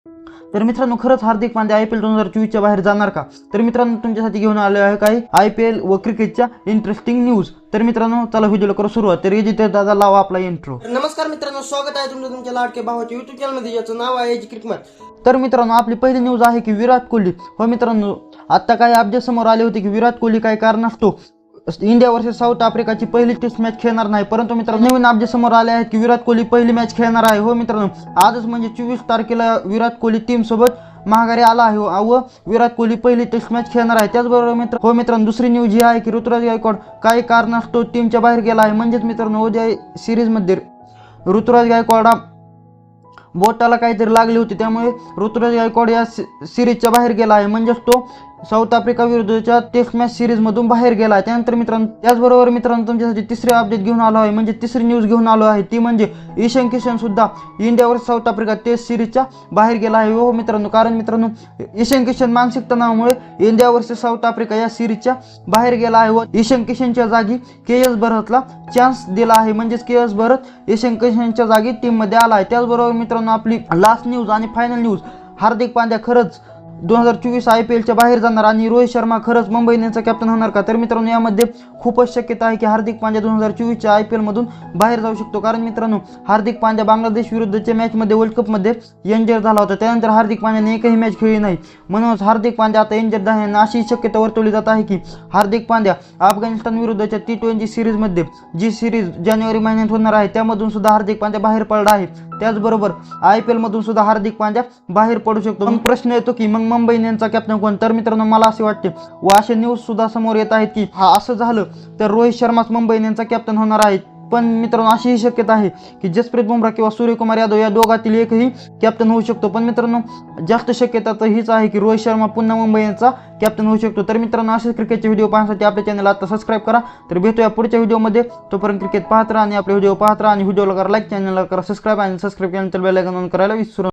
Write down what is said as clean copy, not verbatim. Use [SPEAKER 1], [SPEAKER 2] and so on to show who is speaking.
[SPEAKER 1] तर मित्रांनो, खरंच हार्दिक पांड्या IPL 2024च्या बाहेर जाणार का? तर मित्रांनो, तुमच्यासाठी घेऊन आलो आहे काही IPL व क्रिकेटच्या इंटरेस्टिंग न्यूज. तर मित्रांनो, चला व्हिडिओला करू सुरुवात. तर जिथे दादा लावा आपला इंट्रो.
[SPEAKER 2] नमस्कार मित्रांनो, स्वागत आहे तुमच्या लाडके भावाच्या युट्यूब चॅनलमध्ये, ज्याचं नाव आहे क्रिकेट.
[SPEAKER 1] तर मित्रांनो, आपली पहिली न्यूज आहे की विराट कोहली. हो मित्रांनो, आता काही अपडेट समोर आले होते की विराट कोहली काही कारणास्तव इंडिया वर्सेस साऊथ आफ्रिकाची पहिली टेस्ट मॅच खेळणार नाही. परंतु मित्रांनो, नवीन अपडेट समोर आले आहेत की विराट कोहली पहिली मॅच खेळणार आहे. हो मित्रांनो, आजच म्हणजे 24 तारखेला विराट कोहली टीम सोबत माघारी आला आहे व विराट कोहली पहिली टेस्ट मॅच खेळणार आहे. त्याचबरोबर मित्रांनो, दुसरी न्यूज ही आहे की ऋतुराज गायकवाड काही कारणास्तव टीमच्या बाहेर गेला आहे. म्हणजेच मित्रांनो, ODI सिरीजमध्ये ऋतुराज गायकवाड बोटाला काहीतरी लागली होती, त्यामुळे ऋतुराज गायकवाड या सिरीजच्या बाहेर गेला आहे. म्हणजेच तो साऊथ आफ्रिका विरुद्धच्या टेस्ट मॅच सिरीजमधून बाहेर गेला आहे. त्यानंतर मित्रांनो, त्याचबरोबर मित्रांनो, तुमच्यासाठी तिसरे अपडेट घेऊन आलो आहे, म्हणजे तिसरी न्यूज घेऊन आलो आहे, ती म्हणजे ईशान किशन सुद्धा इंडियावर साऊथ आफ्रिका टेस्ट सिरीजच्या बाहेर गेला आहे. हो मित्रांनो, कारण मित्रांनो, ईशान किशन मानसिक तणावामुळे इंडिया वर्सेस साऊथ आफ्रिका या सिरीजच्या बाहेर गेला आहे व ईशान किशनच्या जागी KS भरतला चान्स दिला आहे. म्हणजेच KS भरत ईशान किशनच्या जागी टीममध्ये आला आहे. त्याचबरोबर मित्रांनो, आपली लास्ट न्यूज आणि फायनल न्यूज, हार्दिक पांड्या खरंच 2024 IPLच्या बाहेर जाणार आणि रोहित शर्मा खरंच मुंबई इंडियन्सचा कॅप्टन होणार का? तर मित्रांनो, यामध्ये खूपच शक्यता आहे की हार्दिक पांड्या 2024च्या IPL मधून बाहेर जाऊ शकतो. कारण मित्रांनो, हार्दिक पांड्या बांगलादेश विरुद्धच्या मॅचमध्ये वर्ल्ड कपमध्ये इंजर्ड झाला होता. त्यानंतर हार्दिक पांड्याने एकही मॅच खेळली नाही, म्हणूनच हार्दिक पांड्या आता इंजर्ड आहे. अशी शक्यता वर्तवली जात आहे की हार्दिक पांड्या अफगाणिस्तान विरुद्धच्या T20 सिरीजमध्ये, जी सिरीज जानेवारी महिन्यात होणार आहे, त्यामधून सुद्धा हार्दिक पांड्या बाहेर पडला आहे. त्याचबरोबर IPL मधून सुद्धा हार्दिक पांड्या बाहेर पडू शकतो. मग प्रश्न येतो की मग मुंबई इंडियन्सचा कॅप्टन कोण? तर मित्रांनो, मला असे वाटते व असे न्यूज सुद्धा समोर येत आहेत की असं झालं तर रोहित शर्माच मुंबई इंडियन्सचा कॅप्टन होणार आहे. पण मित्रांनो, अशीही शक्यता आहे की जसप्रीत बुमराह किंवा सूर्यकुमार यादव या दोघातील एकही कॅप्टन होऊ शकतो. पण मित्रांनो, जास्त शक्यता तर हीच आहे की रोहित शर्मा पुन्हा मुंबई इंडियन्सचा कॅप्टन होऊ शकतो. तर मित्रांनो, असेच क्रिकेटचे व्हिडिओ पाहण्यासाठी आपल्या चॅनलला आता सबस्क्राईब करा. तर भेटूया पुढच्या व्हिडिओमध्ये. तोपर्यंत क्रिकेट पाहत राहा आणि आपले व्हिडिओ पाहत राहा आणि व्हिडिओला करा लाईक, चॅनलला करा सबस्क्राईब आणि सबस्क्राईब केल्यानंतर बेल आयकॉन ऑन करायला विसरू